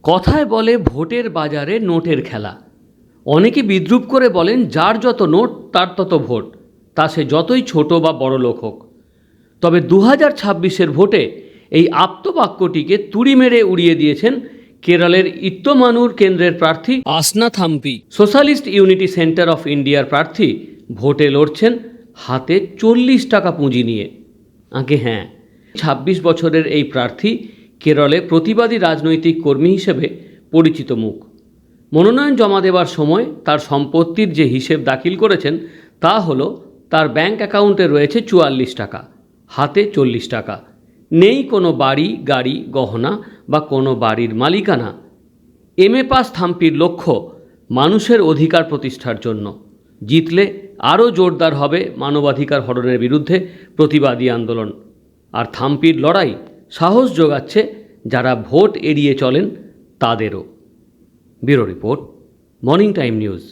কথায় বলে ভোটের বাজারে নোটের খেলা। অনেকে বিদ্রূপ করে বলেন যার যত নোট তার তত ভোট, তা সে যতই ছোট বা বড় লোক হোক। তবে 2026-এর ভোটে এই আপ্তবাক্যটিকে তুড়ি মেরে উড়িয়ে দিয়েছেন কেরলের ইত্তমানুর কেন্দ্রের প্রার্থী আসনাথ হাম্পি। সোশ্যালিস্ট ইউনিটি সেন্টার অফ ইন্ডিয়ার প্রার্থী ভোটে লড়ছেন হাতে 40 টাকা পুঁজি নিয়ে। আগে হ্যাঁ, 26 বছরের এই প্রার্থী কেরলে প্রতিবাদী রাজনৈতিক কর্মী হিসেবে পরিচিত মুখ। মনোনয়ন জমা দেওয়ার সময় তার সম্পত্তির যে হিসেব দাখিল করেছেন তা হলো তার ব্যাংক অ্যাকাউন্টে রয়েছে 44 টাকা, হাতে 40 টাকা। নেই কোনো বাড়ি, গাড়ি, গহনা বা কোনো বাড়ির মালিকানা। এমএ পাস থাম্পির লক্ষ্য মানুষের অধিকার প্রতিষ্ঠার জন্য। জিতলে আরও জোরদার হবে মানবাধিকার হরণের বিরুদ্ধে প্রতিবাদী আন্দোলন। আর থাম্পির লড়াই সাহস যোগাচ্ছে যারা ভোট এড়িয়ে চলেন তাদেরও। Bureau report, morning time news.